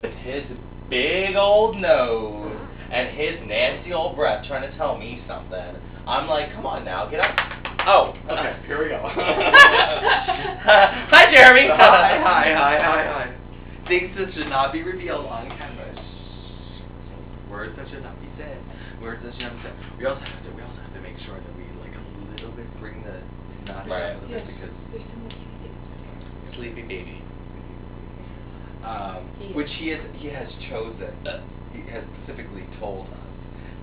with his big old nose and his nasty old breath trying to tell me something. I'm like, come on now, get up. Oh. Okay, here we go. Hi, Jeremy. Hi. Things that should not be revealed on camera. Words that should not be said. Words that should not be said. We also have to make sure that we like a little bit bring the not right. a little bit because Sleepy baby. Which he has chosen. He has specifically told us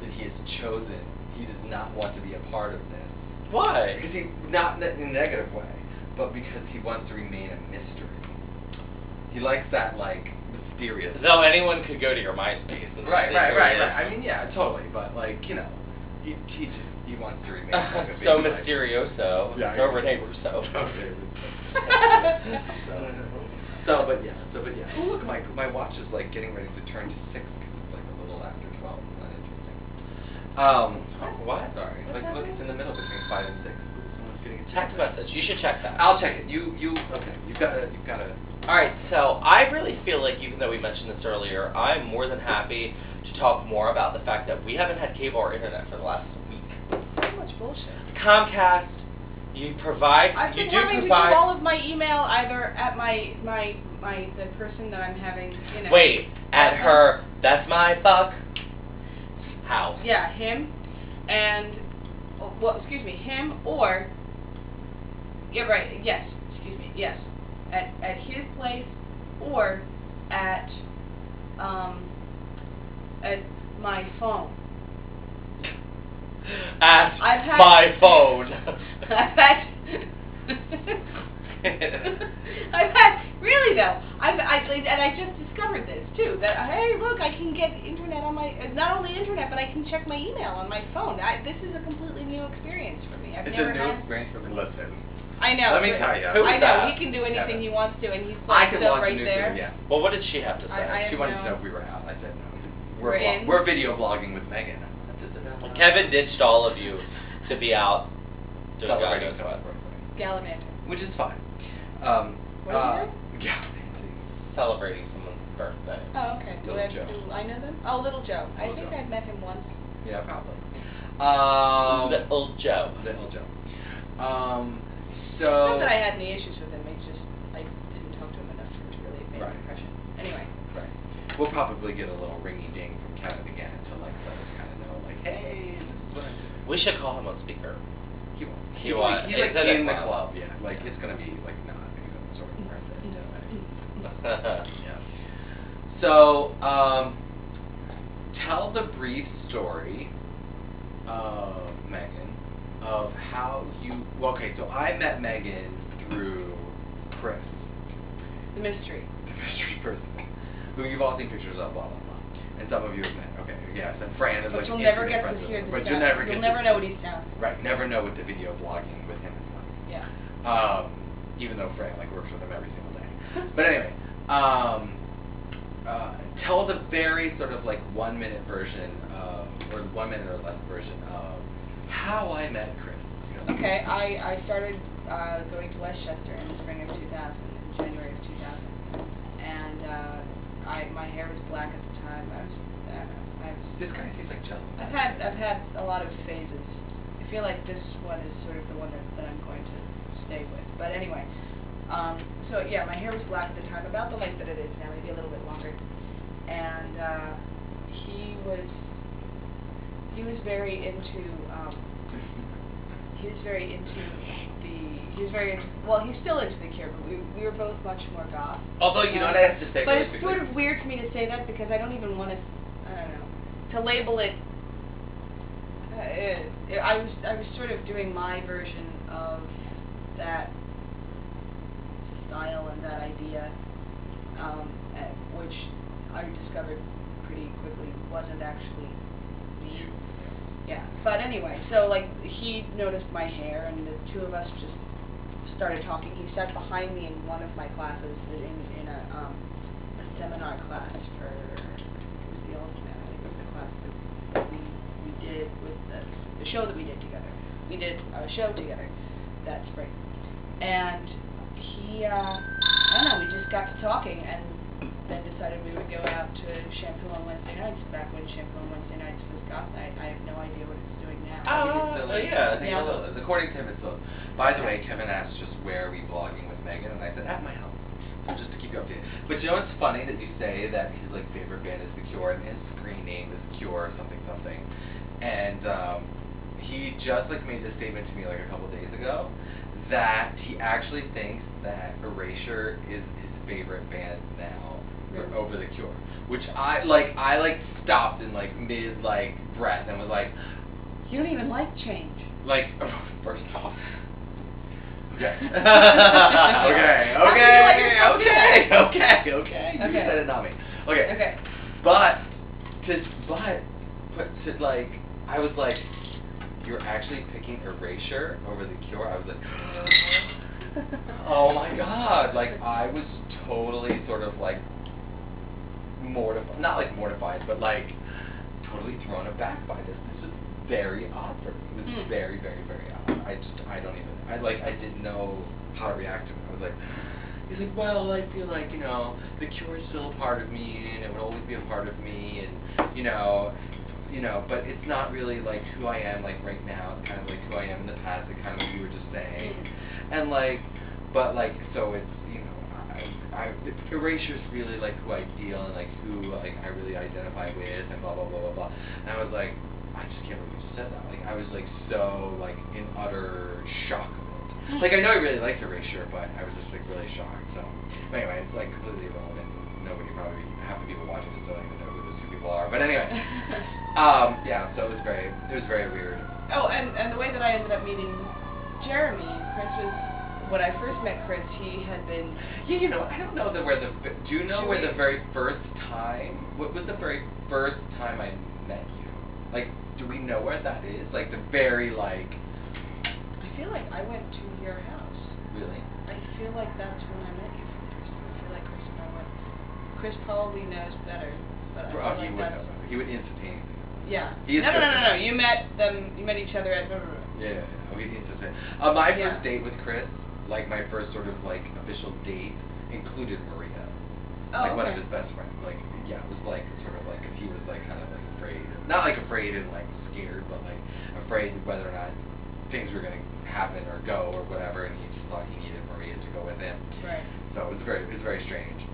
that he has chosen. He does not want to be a part of this. Why? Because not in a negative way, but because he wants to remain a mystery. He likes that like mysterious. Though anyone could go to your MySpace. And Right. I mean, yeah, totally. But like, you know, he wants to remain like a so baby mysterioso. Yeah. So Renee Russo. But yeah. Oh, look, my watch is like getting ready to turn to 6 because it's like a little after 12. Isn't that interesting? What? Sorry. Like, look, it's in the middle between 5 and 6. Someone's getting a Text message. You should check that. I'll check it. Okay. You've got to. All right. So I really feel like, even though we mentioned this earlier, I'm more than happy to talk more about the fact that we haven't had cable or internet for the last week. So much bullshit. Comcast, you provide. I've been you do having provide. to do all of my email either at the person that I'm having, you know. Wait, at her. That's my fuck. House. Yeah, him, and him or. Yeah, right. Yes. Excuse me. Yes, at his place or at my phone. At my phone. I've had really though. I just discovered this too. That hey, look, I can get internet on my not only internet, but I can check my email on my phone. This is a completely new experience for me. It's a new experience for me. Listen. I know. Let me tell you. I know he can do anything he wants to, and he's like still right there. Yeah. Well, what did she have to say? She wanted to know if we were out. I said no. We're video blogging with Megan. Kevin ditched all of you to be out doing Celebrating Gaga. Gallivanting. Which is fine. What are you doing? Gallivanting. Celebrating someone's birthday. Oh, okay. Do Little Joe. I know them? Oh, Little Joe. I Little think Joe. I've met him once. Yeah, probably. Little Joe. Little Joe. Not that I had any issues with him. It's just I didn't talk to him enough to really make an impression. Anyway. Right. We'll probably get a little ringy ding from Kevin again to like let us kind of know, like, hey, this is what I'm doing. We should call him on speaker. He won't. He won't. He's like It's at in a the club. club. Yeah. Like it's gonna be like not sort of worth it. Yeah. So, tell the brief story, Megan, of how you. Well, okay, so I met Megan through Chris, The mystery. the mystery person, who you've all seen pictures of, blah blah blah, and some of you have met. Okay, yes, and Fran is But like. you'll never instantly get friends to with hear him, this. But you'll never get. You'll never know what he's sounds. Right, never know what the video blogging with him is like. Yeah. Even though Fran like works with him every single day. But anyway, tell the very sort of like 1 minute version of, or 1 minute or less version of how I met Chris. Okay, I started going to Westchester in the spring of 2000, in January of 2000, and my hair was black at the time. This guy seems like jealous. I've had a lot of phases. I feel like this one is sort of the one that I'm going to stay with. But anyway, so yeah, my hair was black at the time, about the length that it is now, maybe a little bit longer. And he was very into well, he's still into the Cure, but we were both much more goth. Although, you know what I have to say but really it's quickly. sort of weird for me to say that because I don't even want to, I don't know, to label it. I was sort of doing my version of that style and that idea, which I discovered pretty quickly wasn't actually me. Yeah, but anyway, so like he noticed my hair, and the two of us just started talking. He sat behind me in one of my classes in a seminar class for, it was the Ultimate, I think it was the class that we did with the show that we did together. We did a show together that spring, and he, I don't know, we just got to talking, and then decided we would go out to Shampoo on Wednesday nights, back when Shampoo on Wednesday nights was goth night. I have no idea what it's doing now. Yeah, I think Yeah. it is. According to him, it's still. By the way, Kevin asked just where are we vlogging with Megan, and I said at my house. So just to keep you updated. But you know what's funny that you say that his like favorite band is The Cure, and his screen name is Cure something something, and he just like made this statement to me like a couple days ago that he actually thinks that Erasure is his favorite band now over The Cure, which I stopped in like mid like breath and was like, You don't even like change. like first off. Okay. okay. You said it, not me. Okay. Okay. But like, I was like, you're actually picking Erasure over The Cure. I was like, oh my god! Like, I was totally sort of like mortified, not like mortified, but like totally thrown aback by this. This was very odd for me. It was very, very, very odd. I didn't know how to react to it. I was like, he's like, well, I feel like, The Cure is still a part of me, and it will always be a part of me, and, but it's not really, like, who I am, like, right now. It's kind of, like, who I am in the past, like, kind of what you were just saying. And, like, but, like, so it's, Erasure's really, like, who I feel, and, like, who, like, I really identify with, and blah, blah, blah, blah, blah. And I was like, I just can't believe you just said that. Like, I was, like, so, like, in utter shock of it. Like, I know I really liked Erasure, but I was just, like, really shocked. So, anyway, it's, like, completely irrelevant. Nobody probably, half the people watching this don't even know who those two people are. But anyway, yeah, so it was very weird. Oh, and the way that I ended up meeting Jeremy, Chris was, when I first met Chris, he had been... Yeah, I don't know where do you know where the very first time, what was the very first time I met you? Like, do we know where that is? Like, the very, like... I feel like I went to your house. Really? I feel like that's when I met you for the first time. I feel like Chris and I went... Chris probably knows better, but I feel like that's... He would instantaneously. Yeah. He is No. You met each other at... Yeah. Oh, he instantaneously. My first date with Chris, like, my first sort of, like, official date included Maria. Oh, like, one of his best friends. Like, yeah, it was, like, sort of, like, if he was, like, kind of, like, afraid. Not, like, afraid and, like, scared, but, like, afraid whether or not things were going to happen or go or whatever, and he just thought he needed Maria to go with him. Right. So it was very strange.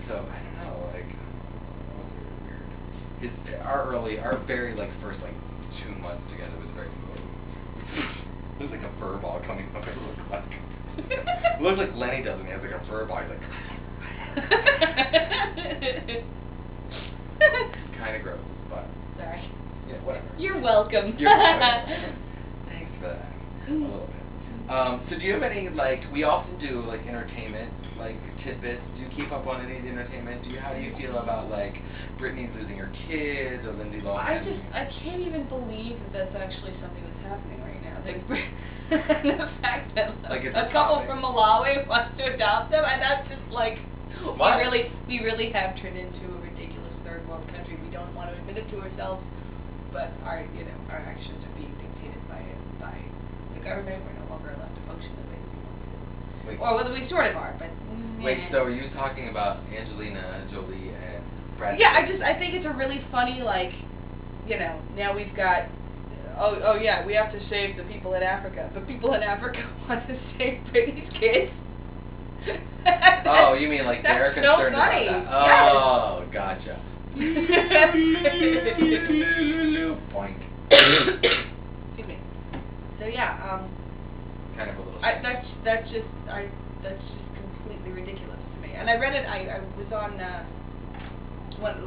So I don't know, like, it was weird. Our very like first like 2 months together was very weird. It was like a fur ball coming up. It looked like it looked like Lenny does when he has like a fur ball. He's like kind of gross, but Sorry. yeah, whatever. You're welcome. You're welcome. Thanks for that. A little bit. So do you have any, like, we often do, like, entertainment, like, tidbits. Do you keep up on any of the entertainment? How do you feel about, like, Britney's losing her kids or Lindsay Lohan? I can't even believe that that's actually something that's happening right now. Like, the fact that like a couple from Malawi wants to adopt them, and that's just like, what? we really have turned into a ridiculous third world country. We don't want to admit it to ourselves, but our actions are being dictated by the government. We're no longer allowed to function the way we want to. Or whether we sort of are, but... Wait, so are you talking about Angelina Jolie and Brad Pitt? Yeah, I think it's a really funny, like, now we've got, oh yeah, we have to save the people in Africa, but people in Africa want to save Britney's kids. Oh, you mean like they're concerned about that? Oh, gotcha. Boink. Excuse me. So yeah, kind of a little. That's just completely ridiculous to me. And I read it. I was on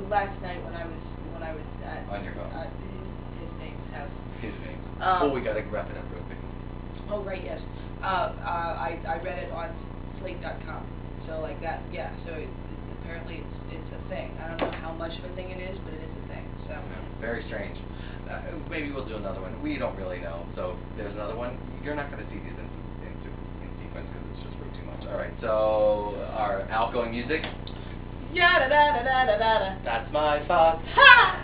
last night when I was at on your phone. His name's house. His name. We gotta wrap it up real quick. Oh right, yes. I read it on Slate.com. So like that, yeah. So apparently it's a thing. I don't know how much of a thing it is, but it is a thing. So very strange. Maybe we'll do another one. We don't really know. So there's another one. You're not going to see these in sequence because it's just way too much. All right. So our outgoing music. Yeah da da da da da da. That's my thought. Ha!